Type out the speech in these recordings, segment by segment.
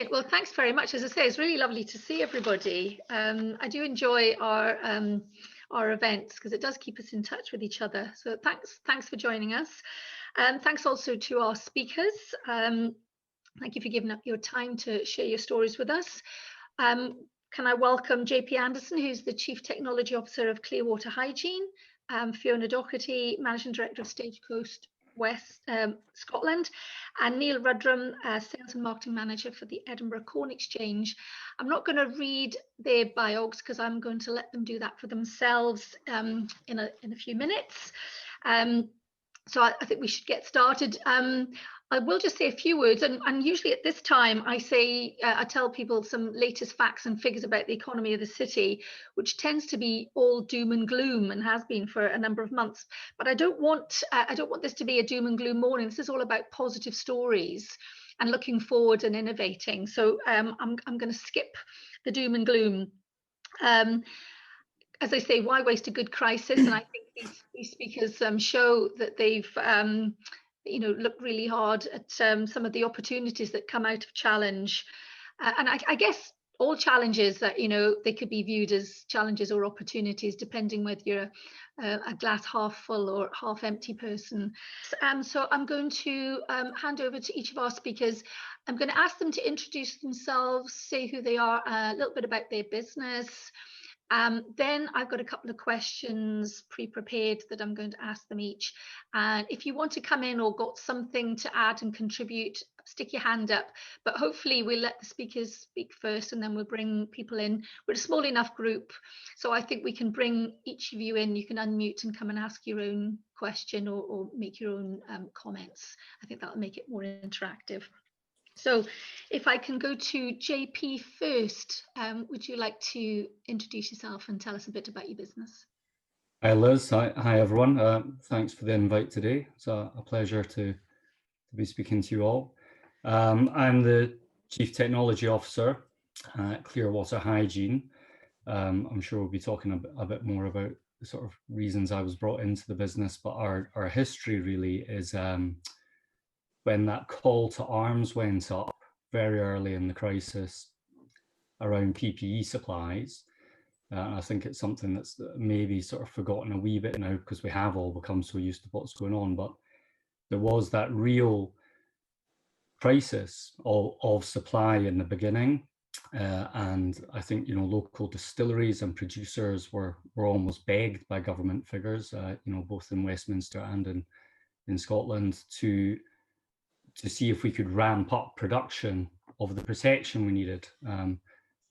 Well, thanks very much. As I say, it's really lovely to see everybody. I do enjoy our events because it does keep us in touch with each other. So thanks for joining us. Thanks also to our speakers. Thank you for giving up your time to share your stories with us. Can I welcome JP Anderson, who's the Chief Technology Officer of Clearwater Hygiene, Fiona Doherty, Managing Director of Stagecoach West Scotland, and Neil Rudram, Sales and Marketing Manager for the Edinburgh Corn Exchange. I'm not going to read their bios because I'm going to let them do that for themselves in a few minutes. So I think we should get started. I will just say a few words, and usually at this time I tell people some latest facts and figures about the economy of the city, which tends to be all doom and gloom and has been for a number of months. But I don't want this to be a doom and gloom morning. This is all about positive stories and looking forward and innovating. So I'm going to skip the doom and gloom. As I say, why waste a good crisis? And I think these speakers show that they've looked really hard at some of the opportunities that come out of challenge. And I guess all challenges that, they could be viewed as challenges or opportunities, depending whether you're a glass half full or half empty person. So I'm going to hand over to each of our speakers. I'm going to ask them to introduce themselves, say who they are, a little bit about their business. Then I've got a couple of questions pre-prepared that I'm going to ask them each. And if you want to come in or got something to add and contribute, stick your hand up. But hopefully we'll let the speakers speak first and then we'll bring people in. We're a small enough group, so I think we can bring each of you in. You can unmute and come and ask your own question or make your own comments. I think that'll make it more interactive. So if I can go to JP first, would you like to introduce yourself and tell us a bit about your business? Hi, Liz. Hi everyone. Thanks for the invite today. It's a pleasure to be speaking to you all. I'm the Chief Technology Officer at Clearwater Hygiene. I'm sure we'll be talking a bit more about the sort of reasons I was brought into the business, but our history really is when that call to arms went up very early in the crisis around PPE supplies. I think it's something that's maybe sort of forgotten a wee bit now because we have all become so used to what's going on, but there was that real crisis of supply in the beginning. And I think, local distilleries and producers were almost begged by government figures, both in Westminster and in Scotland to see if we could ramp up production of the protection we needed. And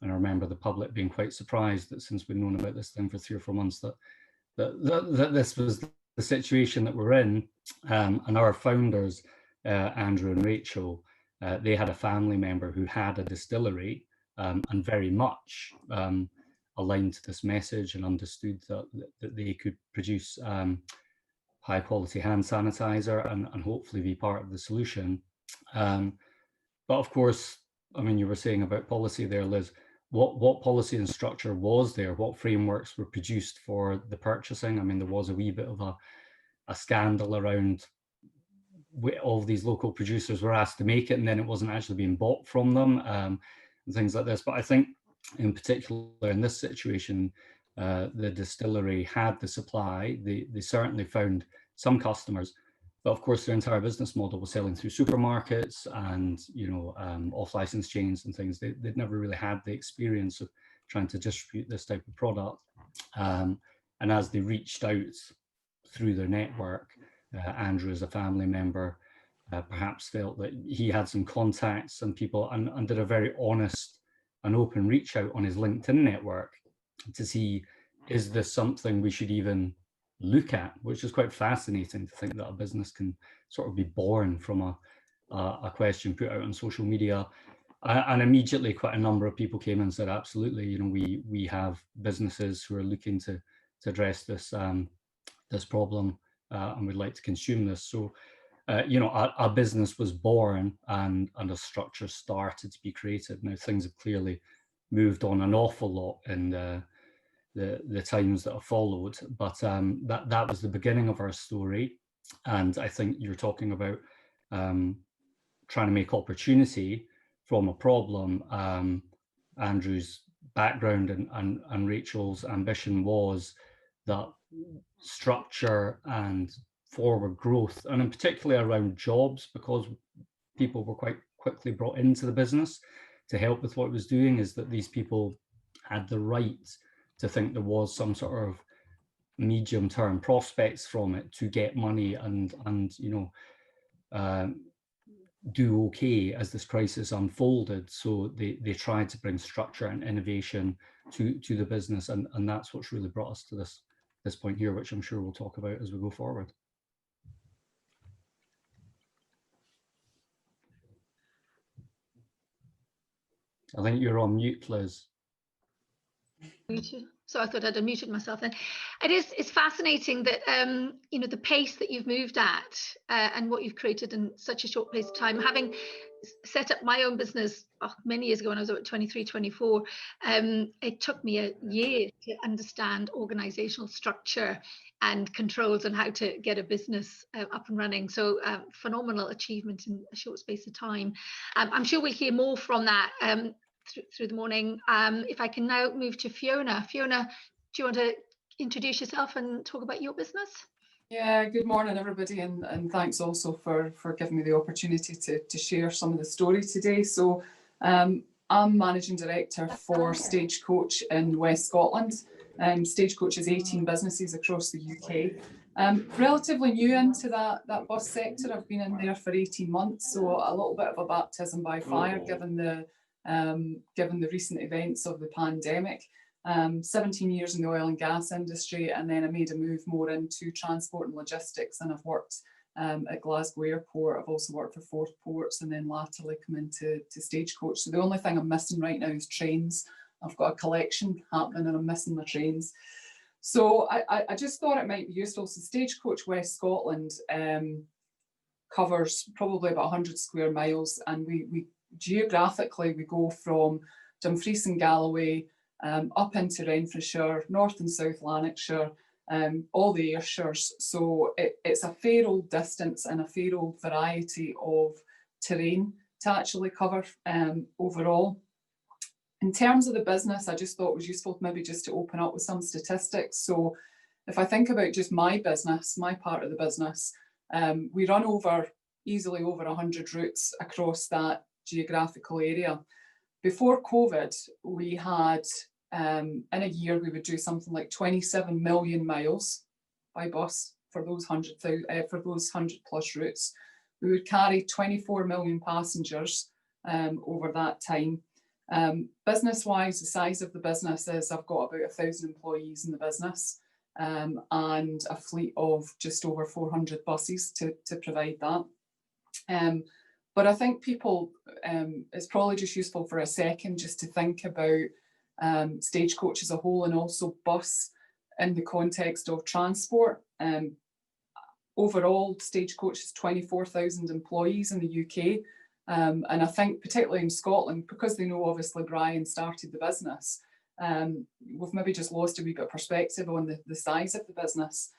I remember the public being quite surprised that since we'd known about this thing for 3 or 4 months, that this was the situation that we're in. And our founders, Andrew and Rachel, they had a family member who had a distillery and very much aligned to this message and understood that they could produce high quality hand sanitizer and hopefully be part of the solution. But of course, I mean, you were saying about policy there, Liz. What policy and structure was there? What frameworks were produced for the purchasing? I mean, there was a wee bit of a scandal around all of these local producers were asked to make it and then it wasn't actually being bought from them and things like this. But I think in particular in this situation, the distillery had the supply. They certainly found some customers, but of course their entire business model was selling through supermarkets and off-license chains and things. They'd never really had the experience of trying to distribute this type of product. And as they reached out through their network, Andrew, as a family member, perhaps felt that he had some contacts and people and did a very honest and open reach out on his LinkedIn network to see, is this something we should even look at, which is quite fascinating to think that a business can sort of be born from a question put out on social media. And immediately quite a number of people came and said, absolutely, we have businesses who are looking to address this this problem and we'd like to consume this. So a business was born and a structure started to be created. Now things have clearly moved on an awful lot in the times that have followed, but that was the beginning of our story. And I think you're talking about trying to make opportunity from a problem. Andrew's background and Rachel's ambition was that structure and forward growth, and in particular around jobs, because people were quite quickly brought into the business to help with what it was doing, is that these people had the right to think there was some sort of medium-term prospects from it to get money and do okay as this crisis unfolded. So they tried to bring structure and innovation to the business, and that's what's really brought us to this point here, which I'm sure we'll talk about as we go forward. I think you're on mute, Liz. So I thought I'd unmuted myself then. It's fascinating that the pace that you've moved at and what you've created in such a short place of time. Having set up my own business many years ago when I was about 23, 24, it took me a year to understand organizational structure and controls and how to get a business up and running. So phenomenal achievement in a short space of time. I'm sure we'll hear more from that through the morning. If I can now move to Fiona. Fiona, do you want to introduce yourself and talk about your business? Yeah, good morning everybody, and thanks also for giving me the opportunity to share some of the story today. So I'm Managing Director for Stagecoach in West Scotland. Stagecoach has 18 businesses across the UK. Relatively new into that bus sector. I've been in there for 18 months, so a little bit of a baptism by fire given the recent events of the pandemic. 17 years in the oil and gas industry, and then I made a move more into transport and logistics, and I've worked at Glasgow Airport. I've also worked for Forth Ports, and then latterly come into Stagecoach. So the only thing I'm missing right now is trains. I've got a collection happening and I'm missing my trains. So I just thought it might be useful. So Stagecoach West Scotland covers probably about 100 square miles, and we geographically we go from Dumfries and Galloway up into Renfrewshire, North and South Lanarkshire, all the Ayrshires. So it's a fair old distance and a fair old variety of terrain to actually cover overall. In terms of the business, I just thought it was useful maybe just to open up with some statistics. So if I think about just my business, my part of the business, we run easily over 100 routes across that geographical area. Before COVID, we had, in a year, we would do something like 27 million miles by bus for those 100 plus routes. We would carry 24 million passengers over that time. Business-wise, the size of the business is I've got about 1,000 employees in the business and a fleet of just over 400 buses to provide that. But I think people, it's probably just useful for a second just to think about Stagecoach as a whole, and also bus in the context of transport. Overall, Stagecoach has 24,000 employees in the UK. And I think particularly in Scotland, because they know obviously Brian started the business, we've maybe just lost a wee bit of perspective on the size of the business.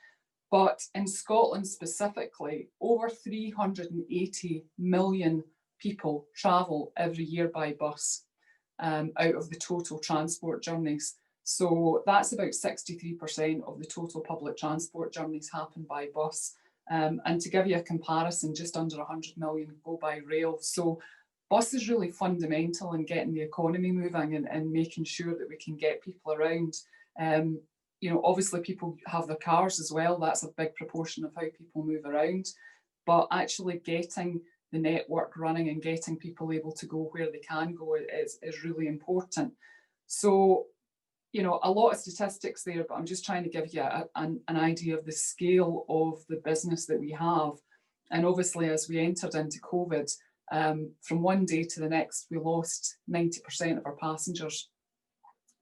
But in Scotland specifically, over 380 million people travel every year by bus out of the total transport journeys. So that's about 63% of the total public transport journeys happen by bus. And to give you a comparison, just under 100 million go by rail. So bus is really fundamental in getting the economy moving and making sure that we can get people around. Obviously people have their cars as well. That's a big proportion of how people move around. But actually getting the network running and getting people able to go where they can go is really important. So, a lot of statistics there, but I'm just trying to give you an idea of the scale of the business that we have. And obviously, as we entered into COVID, from one day to the next, we lost 90% of our passengers.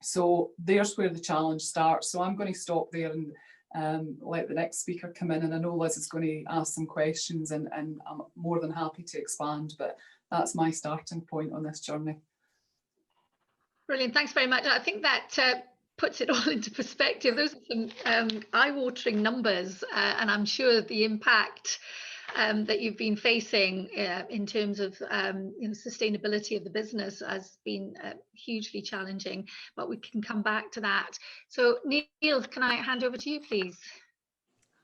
So there's where the challenge starts. So I'm going to stop there and let the next speaker come in. And I know Liz is going to ask some questions, and I'm more than happy to expand, but that's my starting point on this journey. Brilliant, thanks very much. I think that puts it all into perspective. Those are some eye-watering numbers, and I'm sure the impact that you've been facing in terms of sustainability of the business has been hugely challenging, but we can come back to that. So Neil, can I hand over to you, please?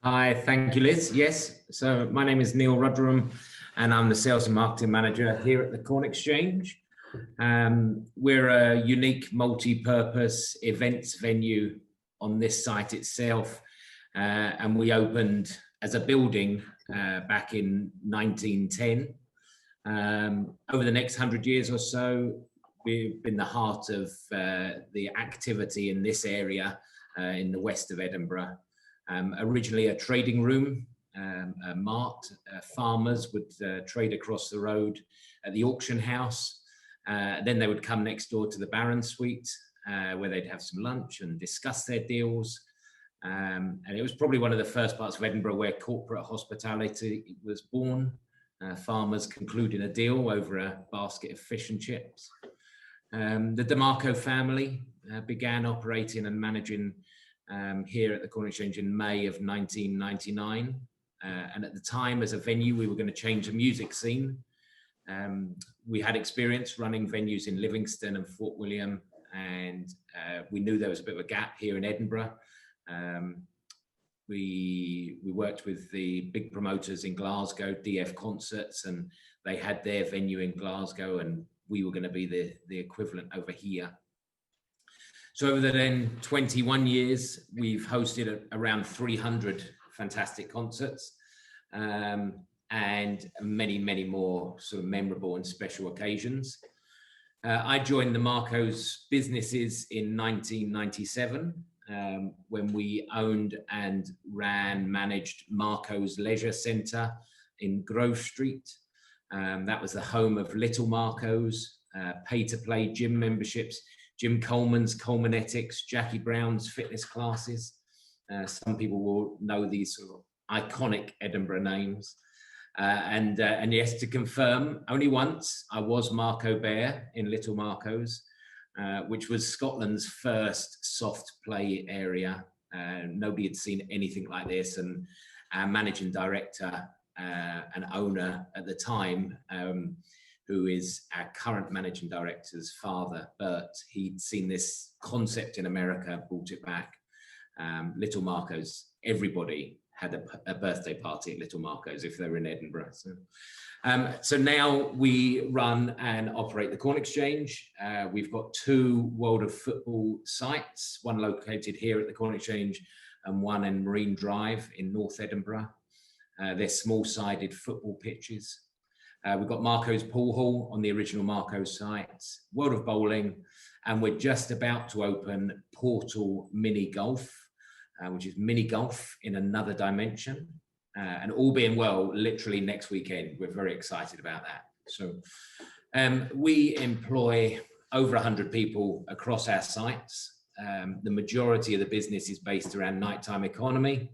Hi, thank you, Liz. Yes, so my name is Neil Rudram, and I'm the Sales and Marketing Manager here at the Corn Exchange. We're a unique multi-purpose events venue on this site itself, and we opened as a building back in 1910. Over the next 100 years or so, we've been the heart of the activity in this area in the west of Edinburgh. Originally a trading room, a mart, farmers would trade across the road at the auction house. Then they would come next door to the Baron Suite, where they'd have some lunch and discuss their deals. And it was probably one of the first parts of Edinburgh where corporate hospitality was born. Farmers concluding a deal over a basket of fish and chips. The DeMarco family began operating and managing here at the Corn Exchange in May of 1999. And at the time, as a venue, we were going to change the music scene. We had experience running venues in Livingston and Fort William, and we knew there was a bit of a gap here in Edinburgh. We worked with the big promoters in Glasgow, DF Concerts, and they had their venue in Glasgow, and we were going to be the equivalent over here. So over the then 21 years, we've hosted around 300 fantastic concerts, and many, many more sort of memorable and special occasions. I joined the Marco's businesses in 1997, when we owned and managed Marco's Leisure Centre in Grove Street. That was the home of Little Marco's, pay-to-play gym memberships, Jim Coleman's Colemanetics, Jackie Brown's fitness classes. Some people will know these sort of iconic Edinburgh names. And yes, to confirm, only once I was Marco Bear in Little Marco's, which was Scotland's first soft play area. Nobody had seen anything like this, and our managing director and owner at the time, who is our current managing director's father, Bert, he'd seen this concept in America, brought it back. Little Marco's, everybody had a birthday party at Little Marco's if they were in Edinburgh. So now we run and operate the Corn Exchange. We've got 2 World of Football sites, one located here at the Corn Exchange and one in Marine Drive in North Edinburgh. They're small-sided football pitches. We've got Marco's Pool Hall on the original Marco's site, World of Bowling, and we're just about to open Portal Mini Golf, which is mini golf in another dimension. And all being well, literally next weekend. We're very excited about that. So we employ over 100 people across our sites. The majority of the business is based around nighttime economy.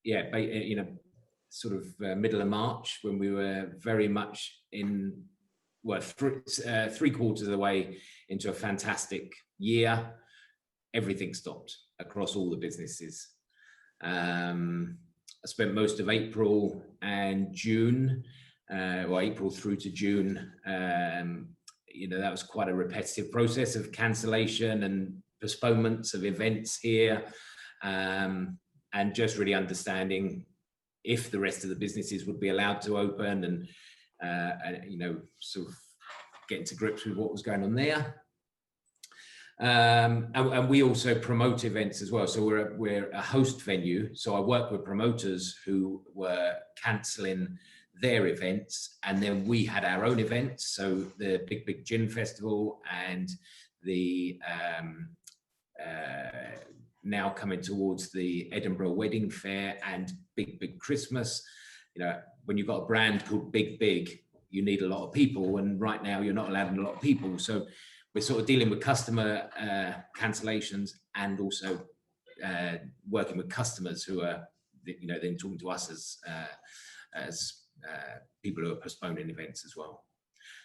Yeah, you know, sort of middle of March, when we were very much in, well, 3/4 of the way into a fantastic year, everything stopped across all the businesses. I spent most of April and June, or April through to June. You know, that was quite a repetitive process of cancellation and postponements of events here. And just really understanding if the rest of the businesses would be allowed to open, and you know, sort of getting to grips with what was going on there. And we also promote events as well. So we're a host venue. So I work with promoters who were cancelling their events, and then we had our own events. So the Big Gin Festival and the now coming towards the Edinburgh Wedding Fair and Big Christmas. You know, when you've got a brand called Big, you need a lot of people, and right now you're not allowing a lot of people. So we're sort of dealing with customer cancellations, and also working with customers who are, you know, then talking to us as people who are postponing events as well.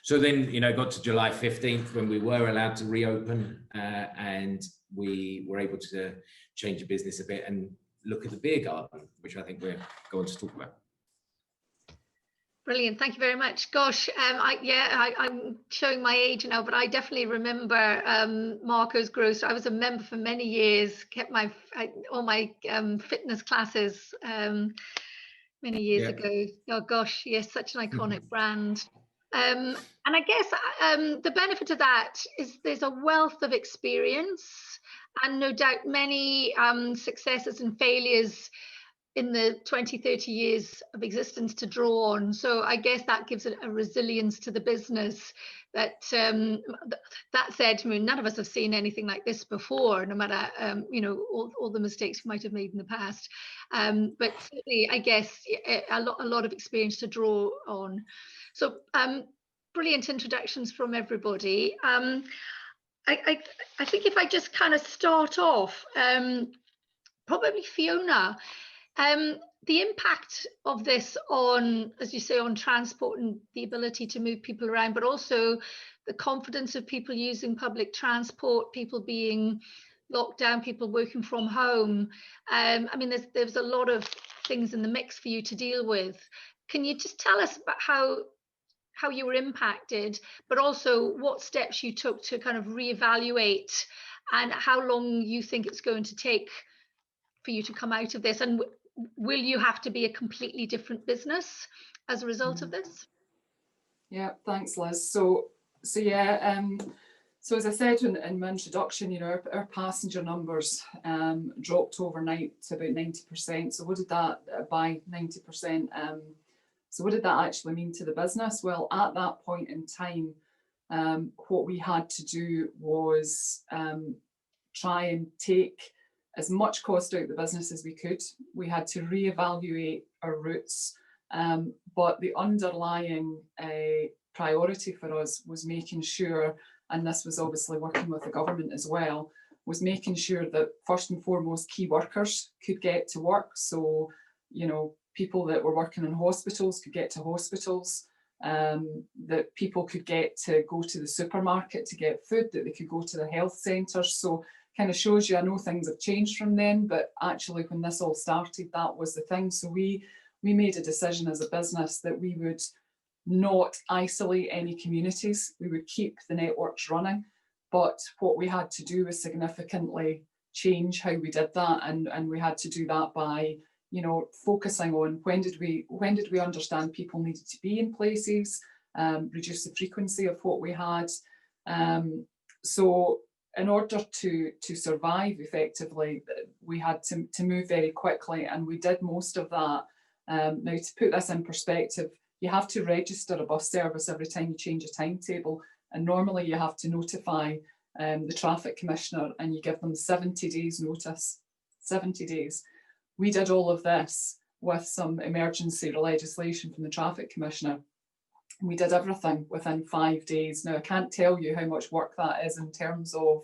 So then, you know, got to July 15th when we were allowed to reopen, and we were able to change the business a bit. And look at the beer garden, which I think we're going to talk about. Brilliant, thank you very much. Gosh, I'm showing my age now, but I definitely remember Marco's Grocery. I was a member for many years, kept all my fitness classes many years ago. Oh gosh, yes, such an iconic brand. And I guess the benefit of that is there's a wealth of experience and no doubt many successes and failures in the 20, 30 years of existence to draw on. So I guess that gives it a resilience to the business that that said, I mean, none of us have seen anything like this before, no matter, all the mistakes we might have made in the past. But certainly, I guess, a lot of experience to draw on. So brilliant introductions from everybody. I think if I just kind of start off, probably Fiona, the impact of this on, as you say, on transport and the ability to move people around, but also the confidence of people using public transport, people being locked down, people working from home. I mean, there's a lot of things in the mix for you to deal with. Can you just tell us about how you were impacted, but also what steps you took to kind of reevaluate, and how long you think it's going to take for you to come out of this? And will you have to be a completely different business as a result of this? Yeah, thanks, Liz. So as I said in my introduction, our passenger numbers dropped overnight to about 90%. So what did that by 90%? So what did that actually mean to the business? Well, at that point in time, what we had to do was try and take as much cost out of the business as we could. We had to reevaluate our routes, but the underlying priority for us was making sure, and this was obviously working with the government as well, was making sure that first and foremost key workers could get to work. So, people that were working in hospitals could get to hospitals, that people could get to go to the supermarket to get food, that they could go to the health centres. So kind of shows you, I know things have changed from then, but actually when this all started, that was the thing. So we made a decision as a business that we would not isolate any communities. We would keep the networks running, but what we had to do was significantly change how we did that, and we had to do that by focusing on when did we understand people needed to be in places, reduce the frequency of what we had. So in order to survive effectively, we had to move very quickly, and we did most of that. Now, to put this in perspective, you have to register a bus service every time you change a timetable, and normally you have to notify the traffic commissioner, and you give them 70 days notice. 70 days. We did all of this with some emergency legislation from the traffic commissioner. We did everything within 5 days. Now, I can't tell you how much work that is in terms of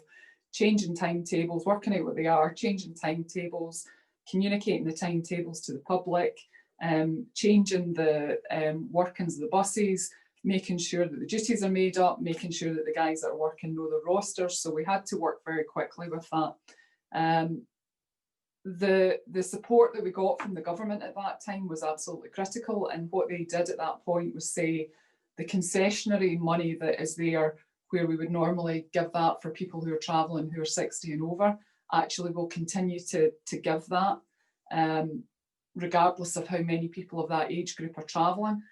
changing timetables, working out what they are, changing timetables, communicating the timetables to the public, changing the workings of the buses, making sure that the duties are made up, making sure that the guys that are working know the rosters. So we had to work very quickly with that. The support that we got from the government at that time was absolutely critical, and what they did at that point was say the concessionary money that is there, where we would normally give that for people who are travelling who are 60 and over, actually will continue to give that, regardless of how many people of that age group are travelling.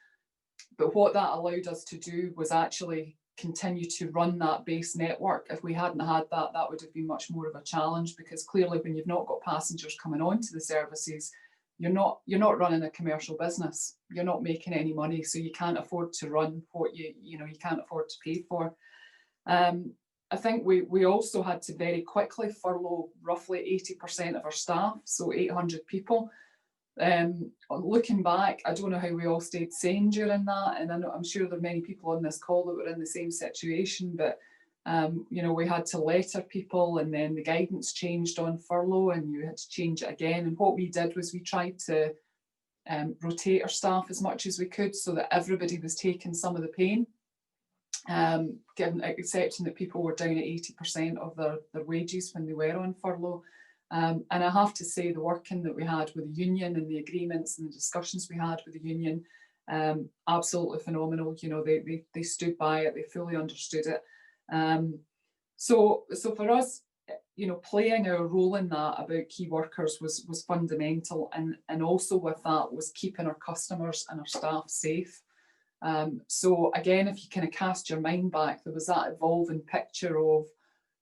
But what that allowed us to do was actually continue to run that base network. If we hadn't had that, that would have been much more of a challenge, because clearly when you've not got passengers coming on to the services, you're not running a commercial business. You're not making any money, so you can't afford to run what you can't afford to pay for. I think we also had to very quickly furlough roughly 80% of our staff, so 800 people. Looking back, I don't know how we all stayed sane during that, and I'm sure there are many people on this call that were in the same situation, but we had to letter people, and then the guidance changed on furlough and you had to change it again. And what we did was we tried to rotate our staff as much as we could so that everybody was taking some of the pain, accepting that people were down at 80% of their wages when they were on furlough. And I have to say, the working that we had with the union and the agreements and the discussions we had with the union, absolutely phenomenal. You know, they stood by it, they fully understood it. So for us, you know, playing our role in that about key workers was fundamental, and also with that was keeping our customers and our staff safe. So again, if you kind of cast your mind back, there was that evolving picture of,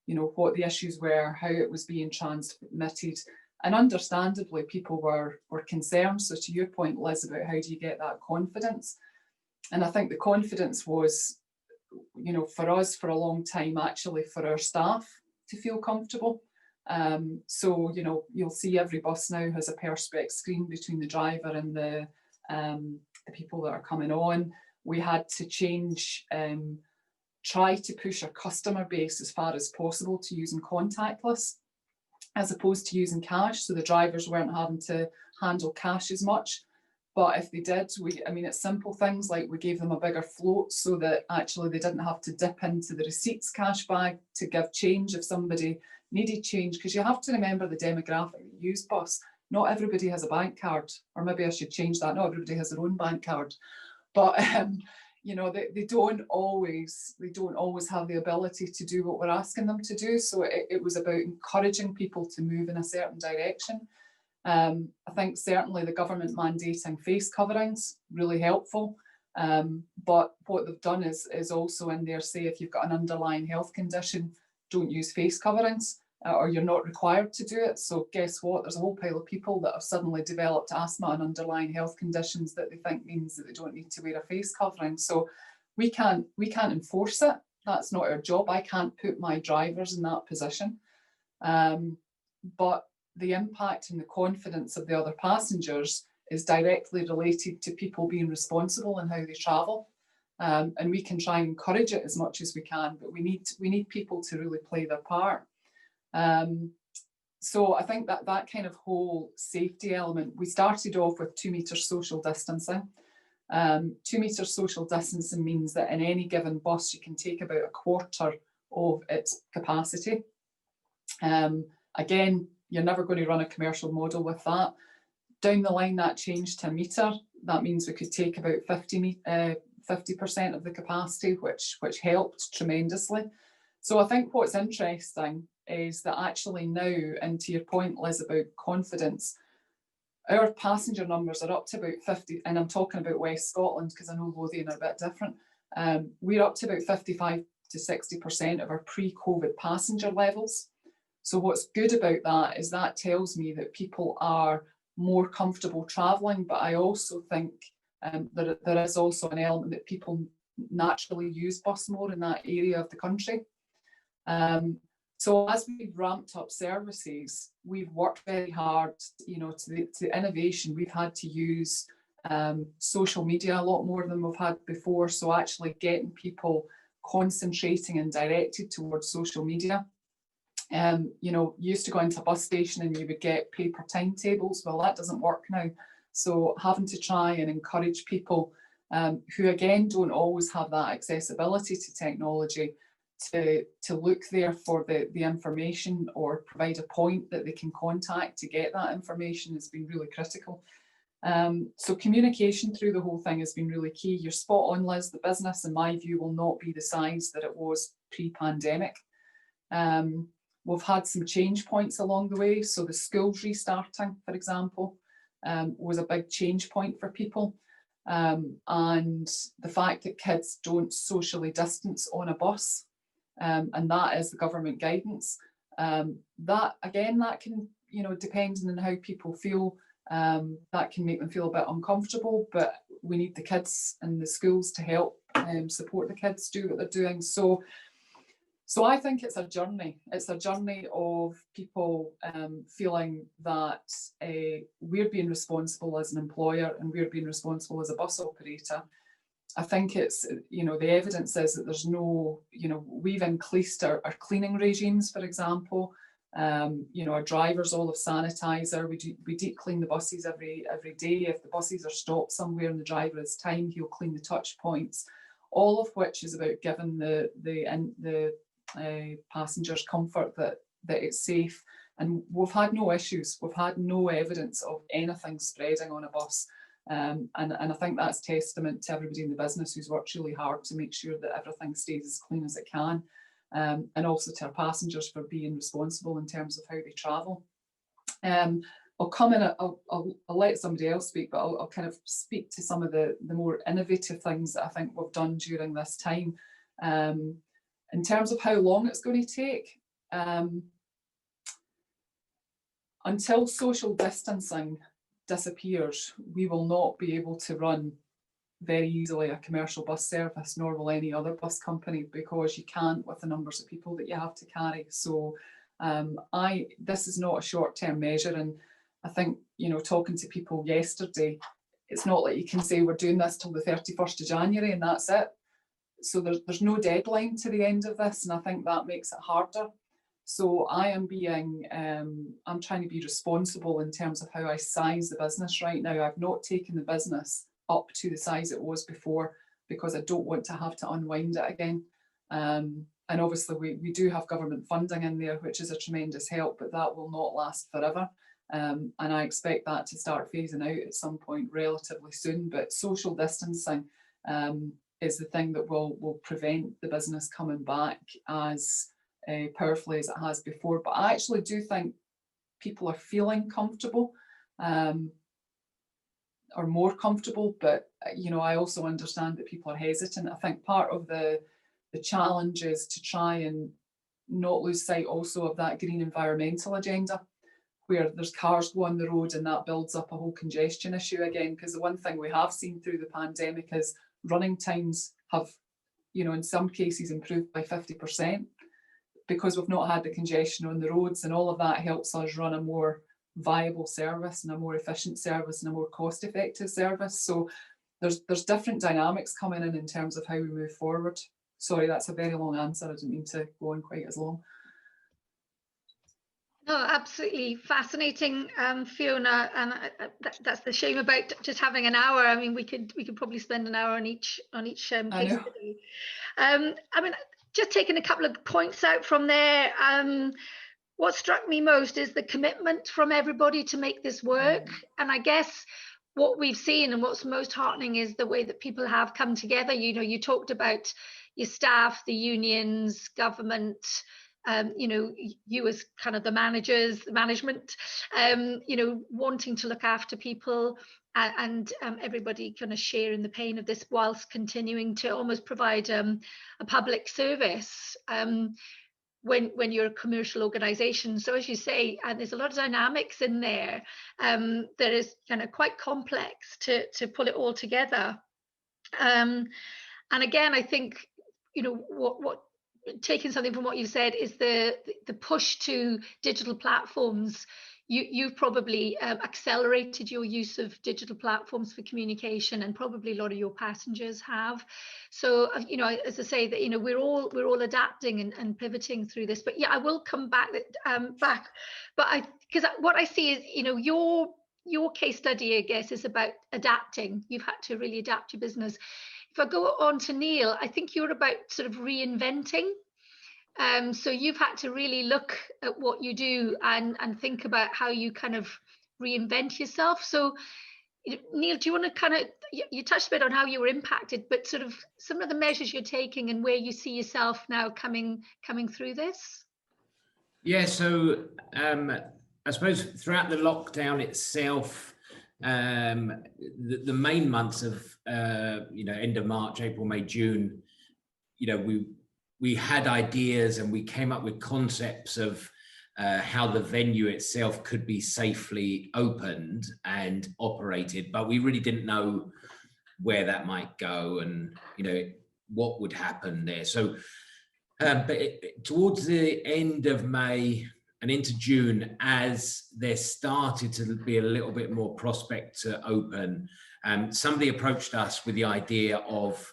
you know, what the issues were, how it was being transmitted, and understandably people were concerned. So to your point, Liz, about how do you get that confidence, and I think the confidence was, you know, for us for a long time, actually for our staff to feel comfortable. So, you know, you'll see every bus now has a perspex screen between the driver and the people that are coming on. We had to change, try to push our customer base as far as possible to using contactless as opposed to using cash. So the drivers weren't having to handle cash as much. But if they did, I mean, it's simple things like we gave them a bigger float so that actually they didn't have to dip into the receipts cash bag to give change if somebody needed change. Because you have to remember the demographic that use bus. Not everybody has a bank card, or maybe I should change that. Not everybody has their own bank card. But you know, they don't always have the ability to do what we're asking them to do. So it was about encouraging people to move in a certain direction. I think certainly the government mandating face coverings really helpful. But what they've done is also in there say if you've got an underlying health condition, don't use face coverings. Or you're not required to do it. So guess what? There's a whole pile of people that have suddenly developed asthma and underlying health conditions that they think means that they don't need to wear a face covering. So we can't enforce it. That's not our job. I can't put my drivers in that position. But the impact and the confidence of the other passengers is directly related to people being responsible in how they travel. And we can try and encourage it as much as we can, but we need people to really play their part. So I think that kind of whole safety element, we started off with 2 meters social distancing. 2 meters social distancing means that in any given bus, you can take about a quarter of its capacity. Again, you're never going to run a commercial model with that. Down the line, that changed to a metre. That means we could take about 50% of the capacity, which helped tremendously. So I think what's interesting is that actually now, and to your point, Liz, about confidence, our passenger numbers are up to about 50, and I'm talking about West Scotland because I know Lothian are a bit different. We're up to about 55 to 60% of our pre-COVID passenger levels. So what's good about that is that tells me that people are more comfortable travelling, but I also think that there is also an element that people naturally use bus more in that area of the country. So as we've ramped up services, we've worked very hard, you know, to innovation. We've had to use social media a lot more than we've had before. So actually getting people concentrating and directed towards social media. You know, you used to go into a bus station and you would get paper timetables. Well, that doesn't work now. So having to try and encourage people who again don't always have that accessibility to technology to look there for the information or provide a point that they can contact to get that information has been really critical. So communication through the whole thing has been really key. You're spot on, Liz. The business, in my view, will not be the size that it was pre-pandemic. We've had some change points along the way. So the schools restarting, for example, was a big change point for people. And the fact that kids don't socially distance on a bus, and that is the government guidance. That again, that can, you know, depending on how people feel, that can make them feel a bit uncomfortable, but we need the kids and the schools to help support the kids do what they're doing. So I think it's a journey. It's a journey of people feeling that we're being responsible as an employer and we're being responsible as a bus operator. I think it's, you know, the evidence is that there's no, you know, we've increased our cleaning regimes, for example. You know, our drivers all have sanitizer. We deep clean the buses every day. If the buses are stopped somewhere and the driver has time, he'll clean the touch points. All of which is about giving the passengers comfort that it's safe. And we've had no issues. We've had no evidence of anything spreading on a bus. And I think that's testament to everybody in the business who's worked really hard to make sure that everything stays as clean as it can. And also to our passengers for being responsible in terms of how they travel. I'll come in, I'll let somebody else speak, but I'll kind of speak to some of the more innovative things that I think we've done during this time. In terms of how long it's going to take, until social distancing disappears, we will not be able to run very easily a commercial bus service, nor will any other bus company, because you can't with the numbers of people that you have to carry. So this is not a short-term measure, and I think, you know, talking to people yesterday, it's not like you can say we're doing this till the 31st of January and that's it. So there's no deadline to the end of this, and I think that makes it harder. So I'm trying to be responsible in terms of how I size the business right now. I've not taken the business up to the size it was before because I don't want to have to unwind it again. And obviously we do have government funding in there, which is a tremendous help, but that will not last forever. And I expect that to start phasing out at some point relatively soon. But social distancing is the thing that will prevent the business coming back as powerfully as it has before. But I actually do think people are feeling comfortable, or more comfortable. But you know, I also understand that people are hesitant. I think part of the challenge is to try and not lose sight also of that green environmental agenda, where there's cars go on the road and that builds up a whole congestion issue again. Because the one thing we have seen through the pandemic is running times have, you know, in some cases improved by 50%, because we've not had the congestion on the roads, and all of that helps us run a more viable service and a more efficient service and a more cost-effective service. So there's different dynamics coming in terms of how we move forward. Sorry, that's a very long answer. I didn't mean to go on quite as long. No, absolutely fascinating, Fiona, and that's the shame about just having an hour. I mean, we could probably spend an hour on each case study. I mean, just taking a couple of points out from there. What struck me most is the commitment from everybody to make this work, and I guess what we've seen and what's most heartening is the way that people have come together. You know, you talked about your staff, the unions, government. You know, you as kind of the management, you know, wanting to look after people, and everybody kind of sharing the pain of this whilst continuing to almost provide a public service when you're a commercial organisation. So as you say, there's a lot of dynamics in there that is kind of quite complex to pull it all together. And again, I think, you know, what taking something from what you said is the push to digital platforms. You've probably accelerated your use of digital platforms for communication, and probably a lot of your passengers have. So, you know, as I say, that, you know, we're all adapting and pivoting through this. But yeah, I will come back. But because what I see is, you know, your case study, I guess, is about adapting. You've had to really adapt your business. If I go on to Neil, I think you're about sort of reinventing. So you've had to really look at what you do and think about how you kind of reinvent yourself. So, Neil, do you want to kind of, you touched a bit on how you were impacted, but sort of some of the measures you're taking and where you see yourself now coming through this? Yeah, so I suppose throughout the lockdown itself, the main months of you know, end of March, April, May, June, you know, we had ideas and we came up with concepts of how the venue itself could be safely opened and operated, but we really didn't know where that might go and, you know, what would happen there. So towards the end of May and into June, as there started to be a little bit more prospect to open, somebody approached us with the idea of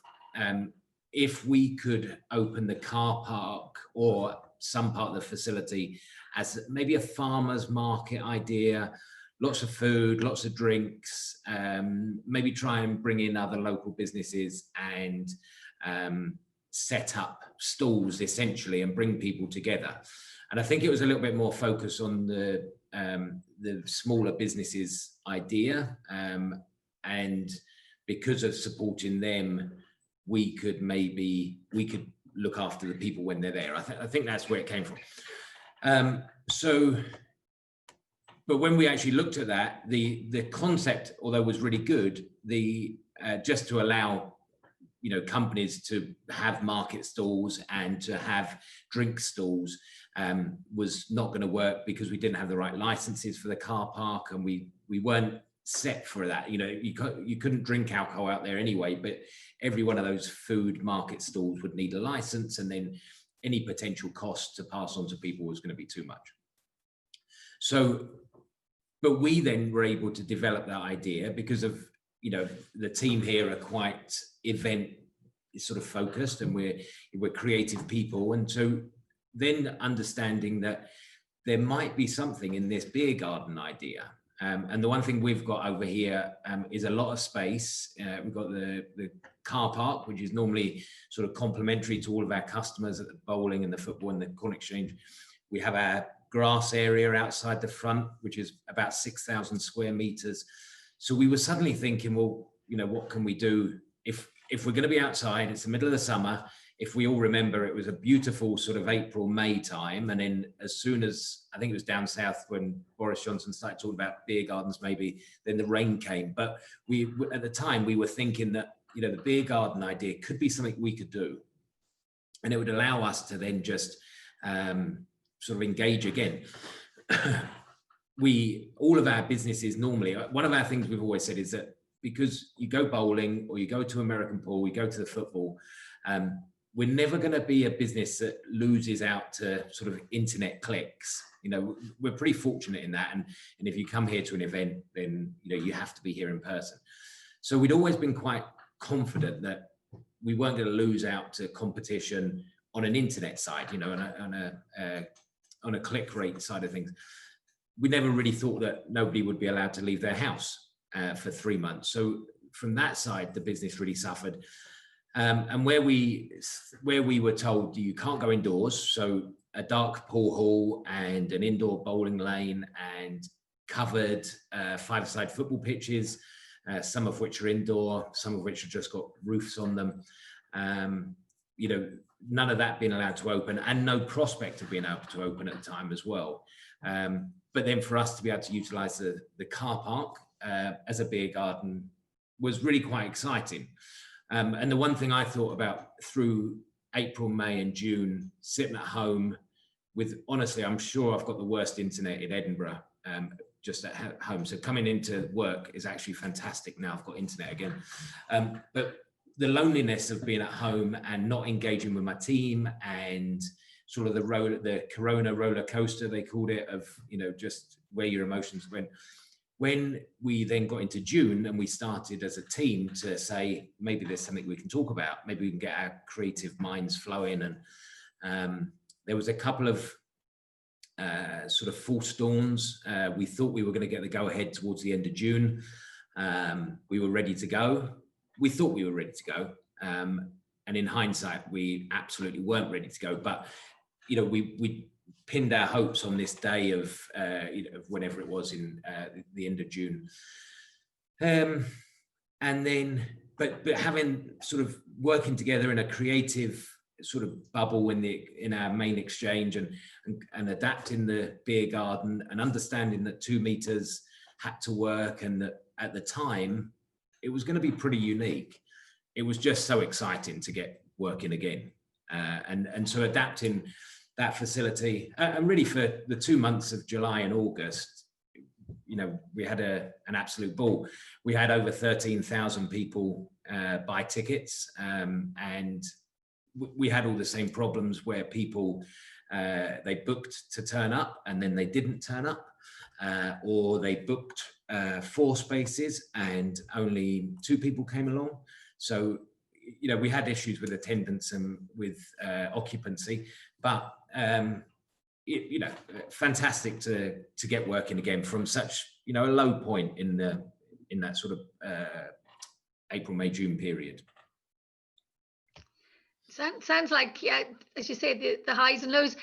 if we could open the car park or some part of the facility as maybe a farmer's market idea, lots of food, lots of drinks, maybe try and bring in other local businesses and set up stalls essentially and bring people together. And I think it was a little bit more focused on the smaller businesses idea. And because of supporting them, we could look after the people when they're there. I think that's where it came from. But when we actually looked at that, the concept, although was really good, just to allow companies to have market stalls and to have drink stalls was not going to work, because we didn't have the right licenses for the car park, and we weren't set for that. You couldn't drink alcohol out there anyway, but every one of those food market stalls would need a license, and then any potential cost to pass on to people was going to be too much. So, but we then were able to develop that idea because of, the team here are quite event sort of focused, and we're creative people. And so then understanding that there might be something in this beer garden idea. And the one thing we've got over here is a lot of space. We've got the car park, which is normally sort of complementary to all of our customers at the bowling and the football and the corn exchange. We have our grass area outside the front, which is about 6,000 square meters. So we were suddenly thinking, well, what can we do if we're going to be outside? It's the middle of the summer. If we all remember, it was a beautiful sort of April, May time. And then as soon as, I think it was down south when Boris Johnson started talking about beer gardens, maybe, then the rain came. But at the time, we were thinking that, the beer garden idea could be something we could do. And it would allow us to then just sort of engage again. All of our businesses normally, one of our things we've always said is that because you go bowling or you go to American pool, you go to the football, we're never going to be a business that loses out to sort of internet clicks. We're pretty fortunate in that. And if you come here to an event, then, you have to be here in person. So we'd always been quite confident that we weren't going to lose out to competition on an internet side, on a click rate side of things. We never really thought that nobody would be allowed to leave their house for 3 months. So from that side, the business really suffered. And where we were told you can't go indoors, so a dark pool hall and an indoor bowling lane and covered 5-a-side football pitches, some of which are indoor, some of which have just got roofs on them. None of that being allowed to open, and no prospect of being able to open at the time as well. But then for us to be able to utilize the car park as a beer garden was really quite exciting. And the one thing I thought about through April, May and June, sitting at home with, honestly, I'm sure I've got the worst internet in Edinburgh, just at home. So coming into work is actually fantastic. Now I've got internet again. But the loneliness of being at home and not engaging with my team, and sort of the Corona roller coaster, they called it, of, just where your emotions went. When we then got into June and we started as a team to say, maybe there's something we can talk about, maybe we can get our creative minds flowing. And there was a couple of sort of false dawns. We thought we were going to get the go ahead towards the end of June. We were ready to go. We thought we were ready to go. And in hindsight, we absolutely weren't ready to go. But, we pinned our hopes on this day of whenever it was in the end of June. And then, but having sort of working together in a creative sort of bubble in our main exchange, and adapting the beer garden and understanding that 2 meters had to work, and that at the time it was going to be pretty unique. It was just so exciting to get working again. And so adapting that facility, and really for the 2 months of July and August, we had an absolute ball. We had over 13,000 people buy tickets, and we had all the same problems where people, they booked to turn up and then they didn't turn up, or they booked 4 spaces and only 2 people came along. So, we had issues with attendance and with occupancy, but fantastic to get working again from such, a low point in that sort of April, May, June period. Sounds like, yeah, as you say, the highs and lows.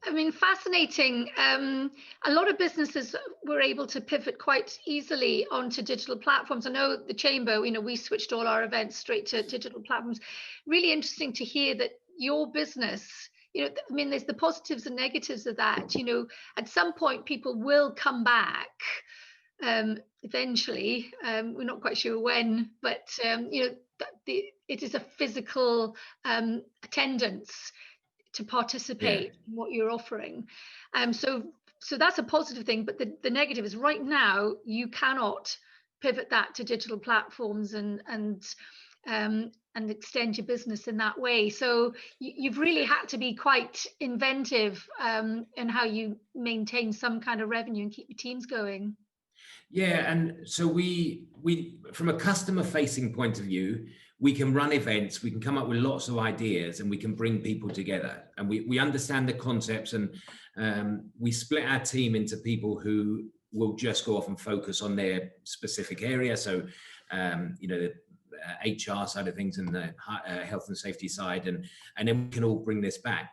I mean, fascinating. A lot of businesses were able to pivot quite easily onto digital platforms. I know the Chamber, we switched all our events straight to digital platforms. Really interesting to hear that your business, I mean, there's the positives and negatives of that. At some point, people will come back eventually. We're not quite sure when, but, it is a physical attendance to participate in what you're offering. So that's a positive thing, but the negative is right now you cannot pivot that to digital platforms and extend your business in that way. So you've really had to be quite inventive in how you maintain some kind of revenue and keep your teams going. Yeah, and so we from a customer facing point of view, we can run events, we can come up with lots of ideas, and we can bring people together, and we understand the concepts, and we split our team into people who will just go off and focus on their specific area. So the HR side of things and the health and safety side, and then we can all bring this back.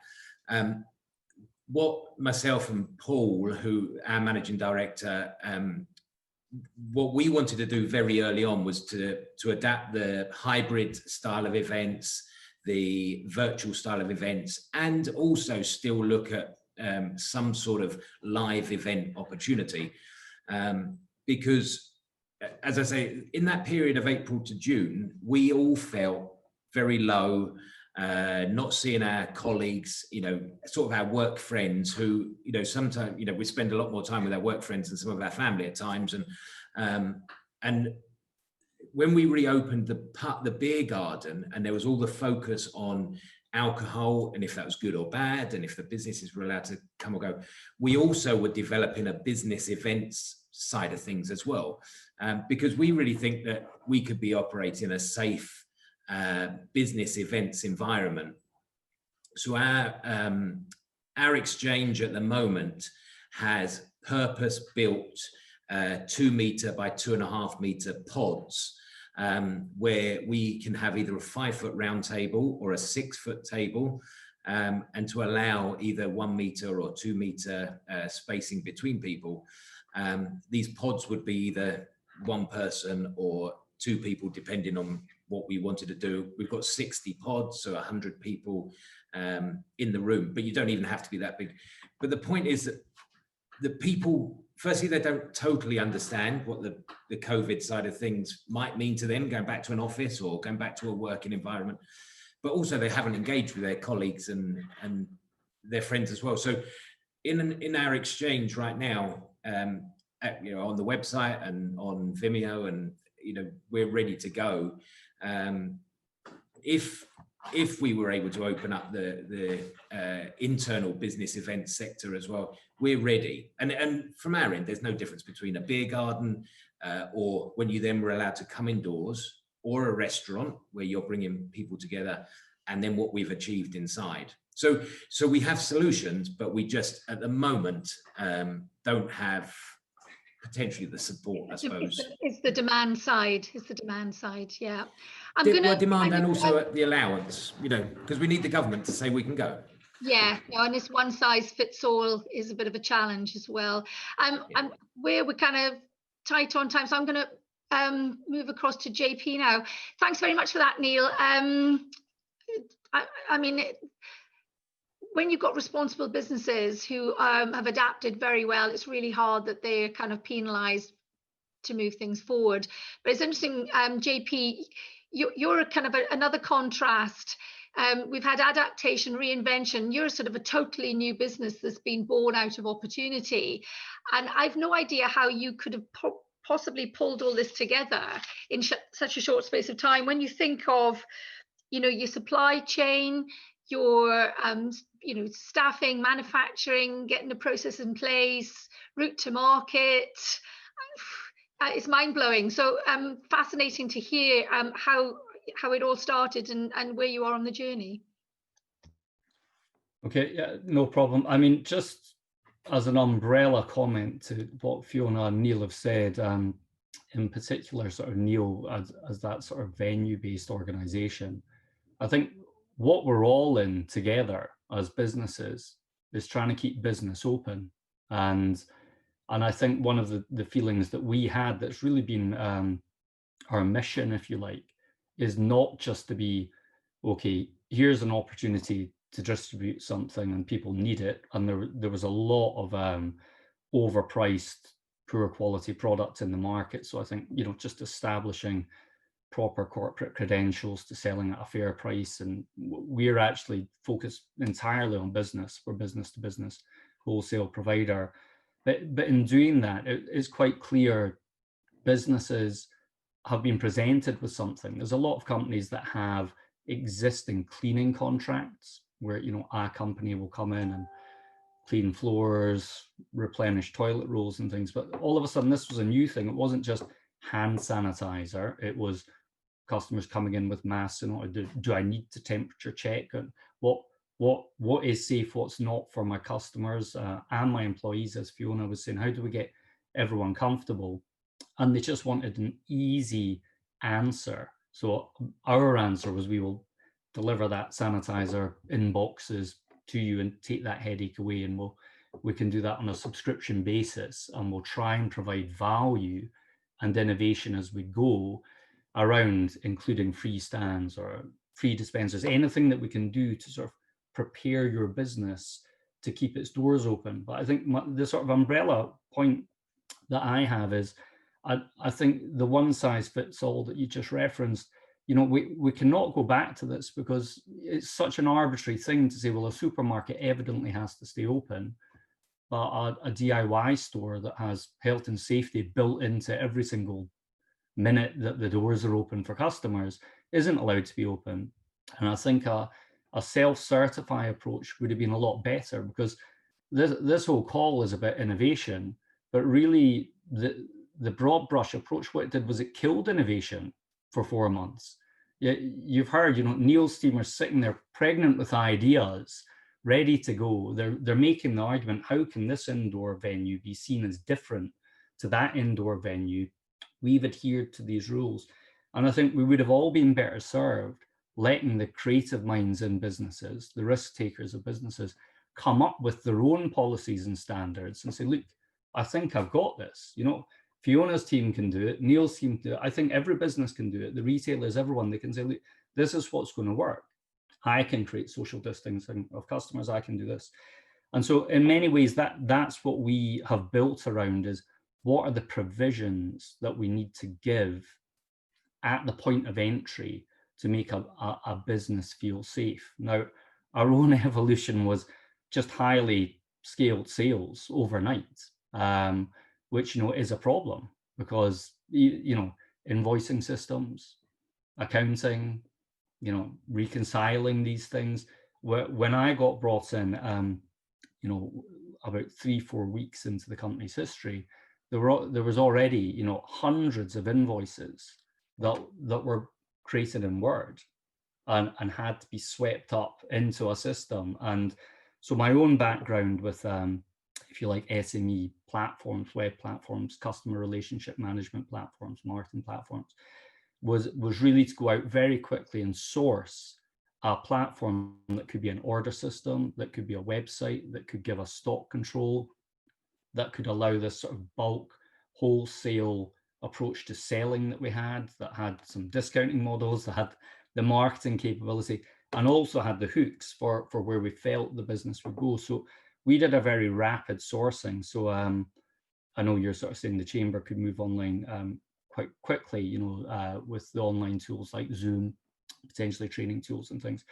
What myself and Paul, who our managing director, what we wanted to do very early on was to adapt the hybrid style of events, the virtual style of events, and also still look at some sort of live event opportunity. Because, as I say, in that period of April to June, we all felt very low, not seeing our colleagues, sort of our work friends who, sometimes, we spend a lot more time with our work friends than some of our family at times. And when we reopened the beer garden, and there was all the focus on alcohol and if that was good or bad, and if the businesses were allowed to come or go, we also were developing a business events side of things as well, because we really think that we could be operating a safe business events environment. So our exchange at the moment has purpose-built 2 meter by 2.5 meter pods, where we can have either a 5-foot round table or a 6-foot table, and to allow either 1 meter or 2 meter spacing between people. These pods would be either one person or 2 people, depending on what we wanted to do. We've got 60 pods, so 100 people in the room, but you don't even have to be that big. But the point is that the people, firstly, they don't totally understand what the COVID side of things might mean to them, going back to an office or going back to a working environment, but also they haven't engaged with their colleagues and their friends as well. So in our exchange right now, on the website and on Vimeo, and we're ready to go. If we were able to open up the internal business event sector as well, we're ready. And from our end, there's no difference between a beer garden or when you then were allowed to come indoors, or a restaurant where you're bringing people together, and then what we've achieved inside. So we have solutions, but we just at the moment don't have potentially the support, I suppose. It's the demand side. Yeah. Demand and also the allowance, because we need the government to say we can go. Yeah, and this one size fits all is a bit of a challenge as well. We're kind of tight on time, so I'm going to move across to JP now. Thanks very much for that, Neil. I mean, when you've got responsible businesses who have adapted very well, it's really hard that they're kind of penalised to move things forward. But it's interesting, JP, you're kind of another contrast. We've had adaptation, reinvention. You're sort of a totally new business that's been born out of opportunity. And I've no idea how you could have possibly pulled all this together in such a short space of time. When you think of, your supply chain, your staffing, manufacturing, getting the process in place, route to market, it's mind-blowing. So fascinating to hear how it all started and where you are on the journey. Okay, yeah, no problem. I mean, just as an umbrella comment to what Fiona and Neil have said, in particular, sort of Neil as that sort of venue-based organisation, I think what we're all in together as businesses is trying to keep business open. And I think one of the feelings that we had that's really been our mission, if you like, is not just to be, okay, here's an opportunity to distribute something and people need it. And there was a lot of overpriced, poor quality product in the market. So I think, you know, just establishing proper corporate credentials to selling at a fair price. And we're actually focused entirely on business. We're business to business wholesale provider. But in doing that, it's quite clear businesses have been presented with something. There's a lot of companies that have existing cleaning contracts where, you know, a company will come in and clean floors, replenish toilet rolls and things. But all of a sudden, this was a new thing. It wasn't just hand sanitizer. It was customers coming in with masks and do I need to temperature check? And what is safe, what's not for my customers and my employees, as Fiona was saying, how do we get everyone comfortable? And they just wanted an easy answer. So our answer was, we will deliver that sanitizer in boxes to you and take that headache away. And we can do that on a subscription basis. And we'll try and provide value and innovation as we go around, including free stands or free dispensers, anything that we can do to sort of prepare your business to keep its doors open. But I think the sort of umbrella point that I have is, I think the one size fits all that you just referenced, you know, we cannot go back to this because it's such an arbitrary thing to say, well, a supermarket evidently has to stay open, but a DIY store that has health and safety built into every single minute that the doors are open for customers isn't allowed to be open. And I think a self-certify approach would have been a lot better, because this whole call is about innovation, but really the broad brush approach, what it did was it killed innovation for 4 months. You've heard, you know, Neil's team are sitting there pregnant with ideas, ready to go. They're making the argument, how can this indoor venue be seen as different to that indoor venue? We've adhered to these rules. And I think we would have all been better served letting the creative minds in businesses, the risk takers of businesses, come up with their own policies and standards and say, look, I think I've got this. You know, Fiona's team can do it, Neil's team can do it. I think every business can do it. The retailers, everyone, they can say, look, this is what's going to work. I can create social distancing of customers. I can do this. And so in many ways, that's what we have built around, is what are the provisions that we need to give at the point of entry to make a business feel safe. Now, our own evolution was just highly scaled sales overnight, which, you know, is a problem because, you know, invoicing systems, accounting, you know, reconciling these things. When I got brought in, you know, about 3-4 weeks into the company's history, there was already, you know, hundreds of invoices that were created in Word and had to be swept up into a system. And so my own background with, if you like, SME platforms, web platforms, customer relationship management platforms, marketing platforms, was really to go out very quickly and source a platform that could be an order system, that could be a website, that could give us stock control, that could allow this sort of bulk wholesale approach to selling that we had, that had some discounting models, that had the marketing capability, and also had the hooks for where we felt the business would go. So we did a very rapid sourcing. So I know you're sort of saying the chamber could move online quite quickly, you know, with the online tools like Zoom, potentially training tools and things.